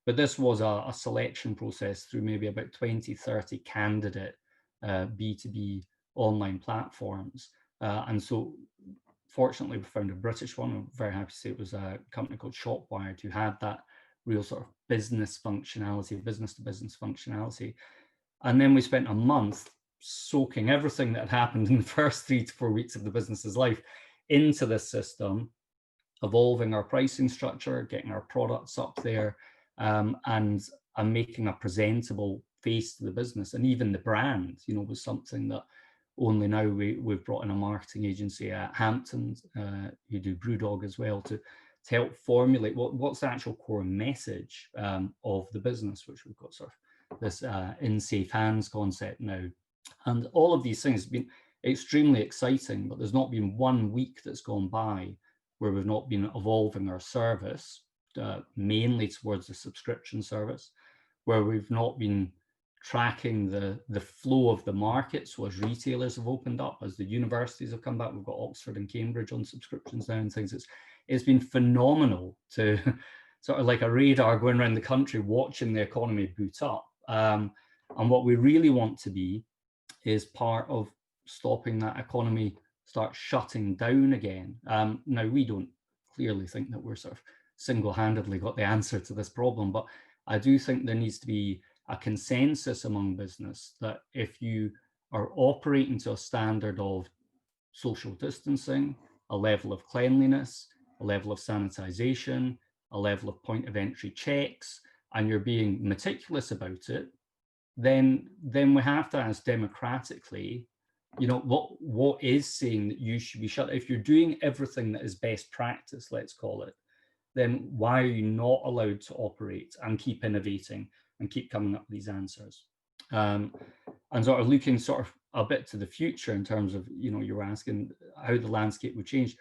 But this was a selection process through maybe about 20-30 candidate B2B online platforms. And so fortunately, we found a British one. I'm very happy to say it was a company called Shopwired, who had that real sort of business functionality, business to business functionality. And then we spent a month soaking everything that had happened in the first 3 to 4 weeks of the business's life into this system, evolving our pricing structure, getting our products up there, and making a presentable face to the business. And even the brand, you know, was something that only now we've brought in a marketing agency at Hamptons, who do Brewdog as well, to help formulate what's the actual core message of the business, which we've got sort of this in safe hands concept now. And all of these things have been extremely exciting, but there's not been 1 week that's gone by where we've not been evolving our service, mainly towards the subscription service, where we've not been tracking the flow of the market. So as retailers have opened up, as the universities have come back, we've got Oxford and Cambridge on subscriptions now and things. It's been phenomenal to sort of like a radar going around the country, watching the economy boot up. And what we really want to be is part of stopping that economy start shutting down again. Now, we don't clearly think that we're sort of single-handedly got the answer to this problem, but I do think there needs to be a consensus among business that if you are operating to a standard of social distancing, a level of cleanliness, a level of sanitization, a level of point of entry checks, and you're being meticulous about it, then we have to ask democratically, you know, what is saying that you should be shut? If you're doing everything that is best practice, let's call it, then why are you not allowed to operate and keep innovating and keep coming up with these answers? And sort of looking sort of a bit to the future in terms of, you know, you were asking how the landscape would change.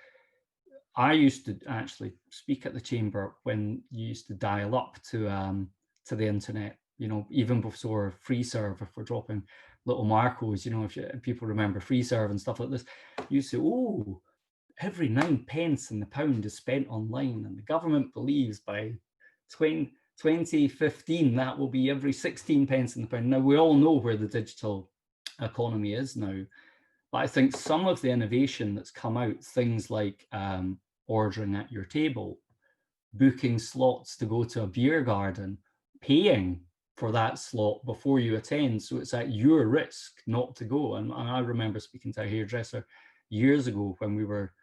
I used to actually speak at the chamber when you used to dial up to the internet, you know, even before FreeServe, if we're dropping little Marcos, you know, if people remember FreeServe and stuff like this, you say, oh, every 9 pence in the pound is spent online, and the government believes by 2015 that will be every 16 pence in the pound. Now, we all know where the digital economy is now, but I think some of the innovation that's come out, things like ordering at your table, booking slots to go to a beer garden, paying for that slot before you attend, so it's at your risk not to go. And I remember speaking to a hairdresser years ago when we were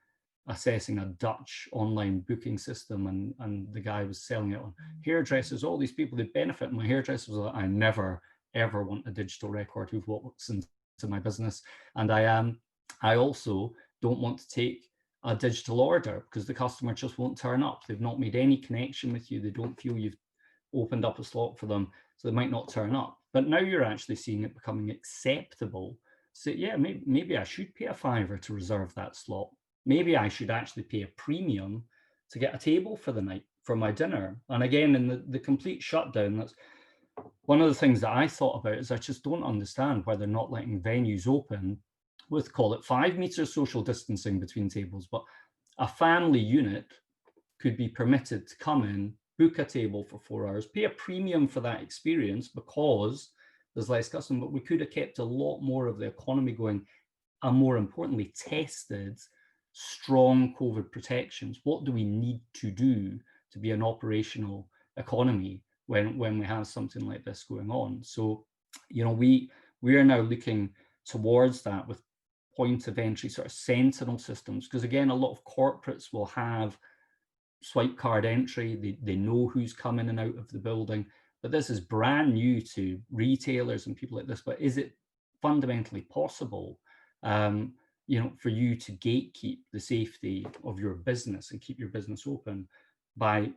assessing a Dutch online booking system, and the guy was selling it on hairdressers, all these people, they benefit. And my hairdresser was like, I never ever want a digital record who walks into my business, and I also don't want to take a digital order because the customer just won't turn up. They've not made any connection with you. They don't feel you've opened up a slot for them, so they might not turn up. But now you're actually seeing it becoming acceptable. So yeah, maybe I should pay a £5 to reserve that slot. Maybe I should actually pay a premium to get a table for the night for my dinner. And again, in the complete shutdown, that's one of the things that I thought about is I just don't understand why they're not letting venues open with, call it 5 meters social distancing between tables, but a family unit could be permitted to come in, book a table for 4 hours, pay a premium for that experience because there's less custom, but we could have kept a lot more of the economy going, and more importantly, tested strong COVID protections. What do we need to do to be an operational economy when we have something like this going on? So, you know, we are now looking towards that with point of entry sort of sentinel systems, because again, a lot of corporates will have swipe card entry. They know who's coming in and out of the building, but this is brand new to retailers and people like this. But is it fundamentally possible, you know, for you to gatekeep the safety of your business and keep your business open by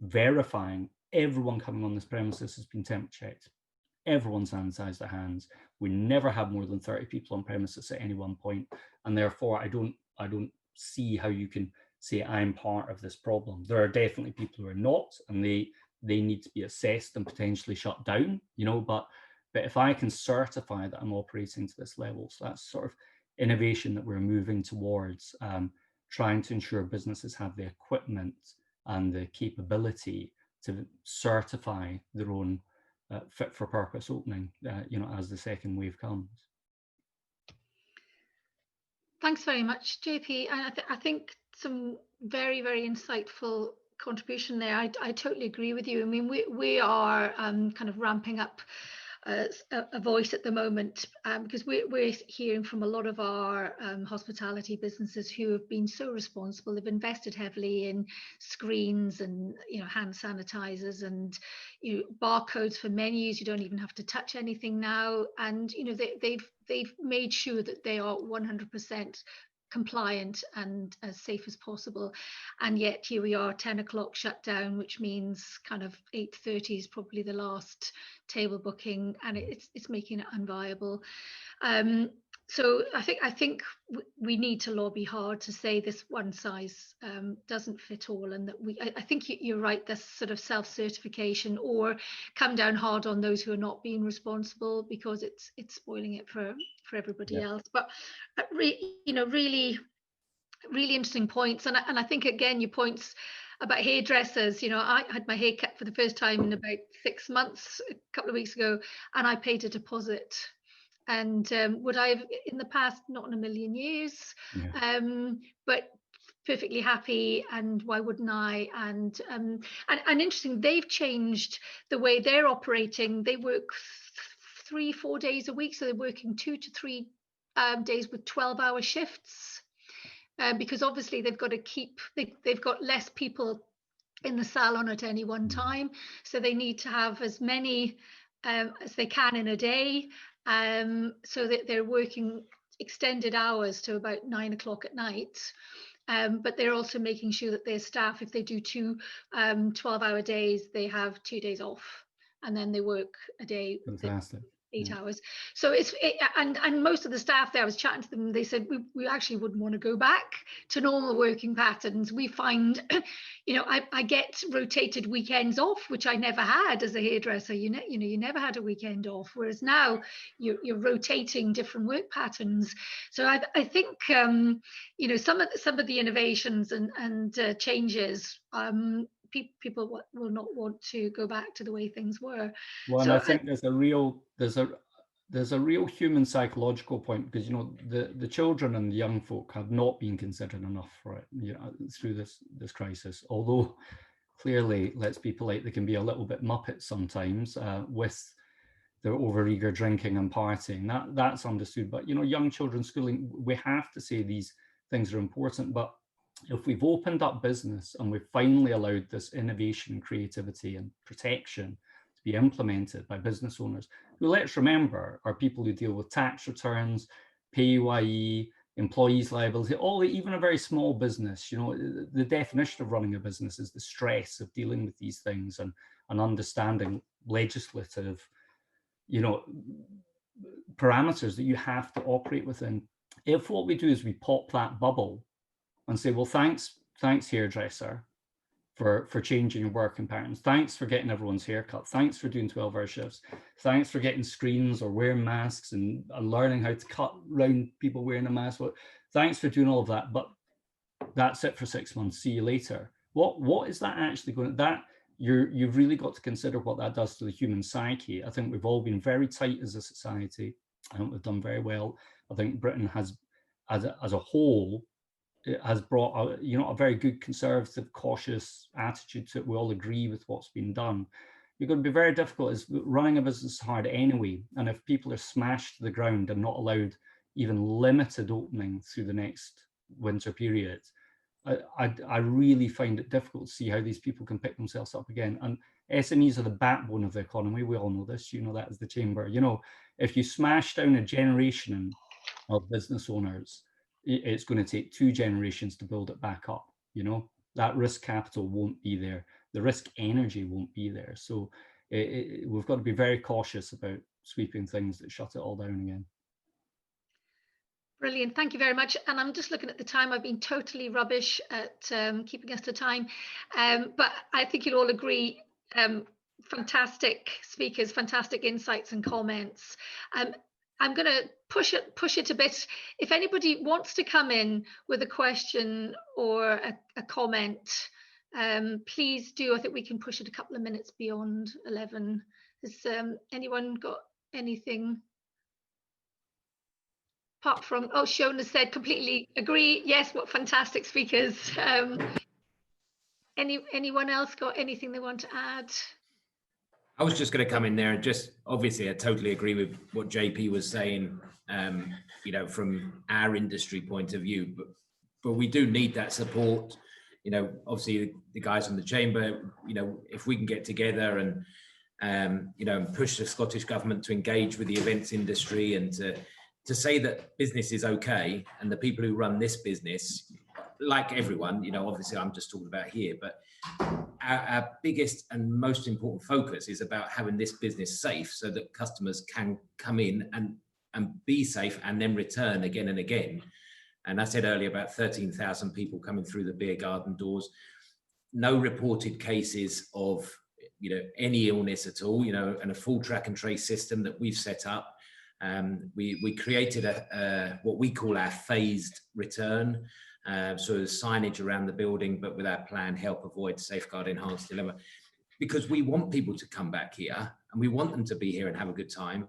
verifying everyone coming on this premises has been temp checked, everyone sanitized their hands, we never have more than 30 people on premises at any one point, and therefore I don't see how you can say I'm part of this problem. There are definitely people who are not, and they need to be assessed and potentially shut down, you know, but if I can certify that I'm operating to this level, so that's sort of innovation that we're moving towards, trying to ensure businesses have the equipment and the capability to certify their own fit for purpose opening, you know, as the second wave comes. Thanks very much, JP. And I think some very, very insightful contribution there. I totally agree with you. I mean, we are kind of ramping up a voice at the moment, because we're hearing from a lot of our hospitality businesses who have been so responsible. They've invested heavily in screens and hand sanitizers and barcodes for menus. You don't even have to touch anything now, and they've made sure that they are 100% compliant and as safe as possible. And yet here we are, 10 o'clock shut down, which means kind of 8:30 is probably the last table booking, and it's making it unviable. So I think we need to lobby hard to say this one size doesn't fit all, and that I think you're right, this sort of self-certification, or come down hard on those who are not being responsible, because it's spoiling it for everybody else. But really interesting points, and I think again your points about hairdressers. I had my hair cut for the first time in about 6 months a couple of weeks ago, and I paid a deposit. And would I have in the past? Not in a million years. Yeah. But perfectly happy, and why wouldn't I? And interesting, they've changed the way they're operating. They work 3-4 days a week, so they're working 2 to 3 days with 12-hour shifts, because obviously they've got to they've got less people in the salon at any one time, so they need to have as many as they can in a day. So that they're working extended hours to about 9 o'clock at night. But they're also making sure that their staff, if they do 2 12-hour days, they have 2 days off, and then they work a day. Fantastic. 8 hours. So and most of the staff there, I was chatting to them, they said we actually wouldn't want to go back to normal working patterns. We find, I get rotated weekends off, which I never had as a hairdresser. You never had a weekend off, whereas now you're rotating different work patterns. So I think some of the innovations and changes, people will not want to go back to the way things were. Well, so and I think there's a real human psychological point, because the children and the young folk have not been considered enough for it through this crisis. Although clearly, let's be polite, they can be a little bit muppet sometimes with their overeager drinking and partying. That's understood. But young children schooling, we have to say these things are important. But if we've opened up business and we've finally allowed this innovation, creativity and protection to be implemented by business owners, who, let's remember, are people who deal with tax returns, PAYE, employees' liability, even a very small business. The definition of running a business is the stress of dealing with these things and understanding legislative, parameters that you have to operate within. If what we do is we pop that bubble and say, well, thanks hairdresser for changing your working patterns. Thanks for getting everyone's haircut. Thanks for doing 12-hour shifts. Thanks for getting screens or wearing masks and learning how to cut around people wearing a mask. Thanks for doing all of that, but that's it for 6 months. See you later. What is that actually going to, you've really got to consider what that does to the human psyche. I think we've all been very tight as a society. I think we've done very well. I think Britain has, as a whole, it has brought a very good conservative, cautious attitude to it. We all agree with what's been done. You're going to be very difficult. Is running a business is hard anyway, and if people are smashed to the ground and not allowed even limited opening through the next winter period, I really find it difficult to see how these people can pick themselves up again. And SMEs are the backbone of the economy. We all know this. that as the chamber. If you smash down a generation of business owners, it's going to take 2 generations to build it back up. That risk capital won't be there. The risk energy won't be there. So we've got to be very cautious about sweeping things that shut it all down again. Brilliant. Thank you very much. And I'm just looking at the time. I've been totally rubbish at keeping us to time. But I think you'll all agree, fantastic speakers, fantastic insights and comments. I'm going to push it a bit. If anybody wants to come in with a question or a comment, please do. I think we can push it a couple of minutes beyond 11. Has anyone got anything? Apart from, Fiona said completely agree. Yes, what fantastic speakers. Anyone else got anything they want to add? I was just going to come in there and just, obviously, I totally agree with what JP was saying, you know, from our industry point of view, but we do need that support. You know, obviously the guys from the chamber, you know, if we can get together and, you know, and push the Scottish government to engage with the events industry and to say that business is okay, and the people who run this business, like everyone, you know, obviously I'm just talking about here, but our biggest and most important focus is about having this business safe so that customers can come in and be safe and then return again and again. And I said earlier about 13,000 people coming through the beer garden doors, no reported cases of, you know, any illness at all, you know, and a full track and trace system that we've set up. We created what we call our phased return. So there's signage around the building, but with our plan, help, avoid, safeguard, enhance, deliver, because we want people to come back here and we want them to be here and have a good time.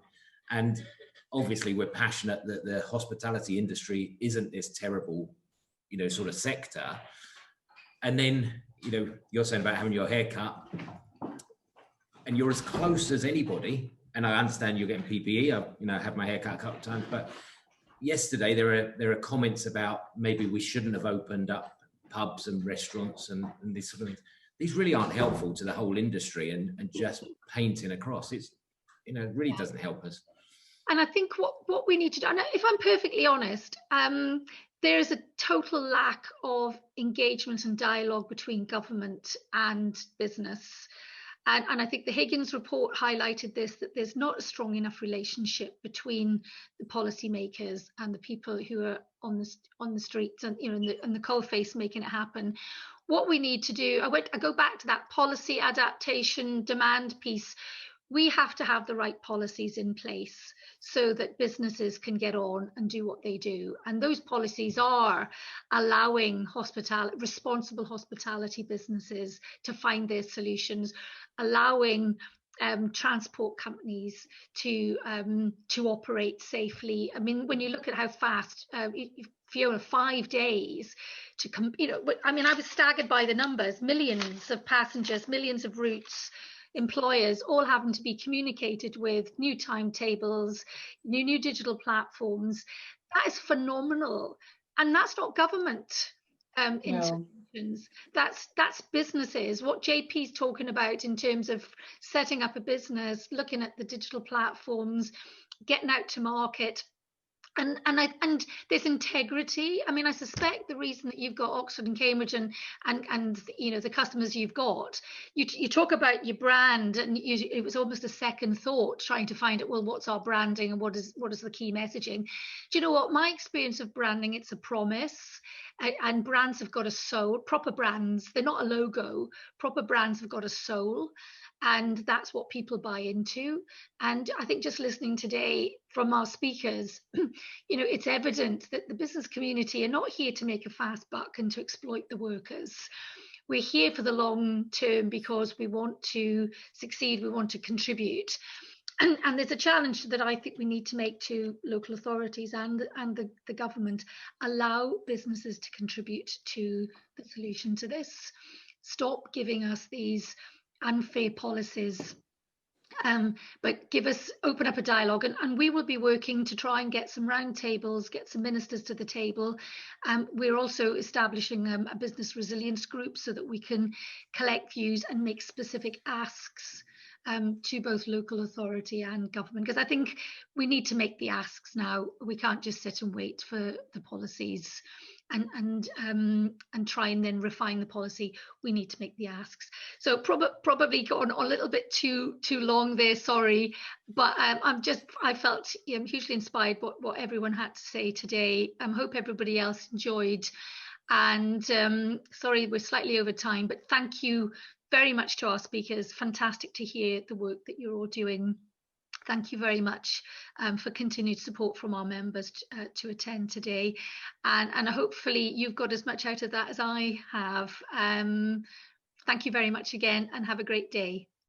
And obviously we're passionate that the hospitality industry isn't this terrible, you know, sort of sector. And then, you know, you're saying about having your hair cut and you're as close as anybody. And I understand you're getting PPE. I, you know, had my hair cut a couple of times, but yesterday there are comments about maybe we shouldn't have opened up pubs and restaurants and these sort of things. These really aren't helpful to the whole industry, and just painting across, it's, you know, it really doesn't help us. And I think what we need to do, and if I'm perfectly honest, there is a total lack of engagement and dialogue between government and business. And I think the Higgins report highlighted this, that there's not a strong enough relationship between the policymakers and the people who are on the streets and, you know, in the coalface making it happen. What we need to do, I go back to that policy adaptation demand piece. We have to have the right policies in place so that businesses can get on and do what they do. And those policies are allowing responsible hospitality businesses to find their solutions, allowing transport companies to operate safely. I mean, when you look at how fast, Fiona, 5 days to come, you know, I mean, I was staggered by the numbers, millions of passengers, millions of routes, employers all having to be communicated with, new timetables, new digital platforms. That is phenomenal. And that's not government interventions. That's businesses. What JP's talking about in terms of setting up a business, looking at the digital platforms, getting out to market. And there's integrity. I mean, I suspect the reason that you've got Oxford and Cambridge and you know, the customers you've got, you talk about your brand, and it was almost a second thought trying to find out, well, what's our branding and what is the key messaging? Do you know what? My experience of branding, it's a promise, and brands have got a soul. Proper brands, they're not a logo. Proper brands have got a soul. And that's what people buy into. And I think just listening today from our speakers, you know, it's evident that the business community are not here to make a fast buck and to exploit the workers. We're here for the long term because we want to succeed, we want to contribute. And there's a challenge that I think we need to make to local authorities and the government. Allow businesses to contribute to the solution to this. Stop giving us these unfair policies, but open up a dialogue, and we will be working to try and get some round tables, get some ministers to the table. We're also establishing a business resilience group so that we can collect views and make specific asks to both local authority and government, because I think we need to make the asks now. We can't just sit and wait for the policies and try and then refine the policy. We need to make the asks. So probably gone a little bit too long there, sorry, but I felt hugely inspired what everyone had to say today. I hope everybody else enjoyed, and sorry we're slightly over time, but thank you very much to our speakers. Fantastic to hear the work that you're all doing. Thank you very much for continued support from our members to attend today. And hopefully you've got as much out of that as I have. Thank you very much again, and have a great day.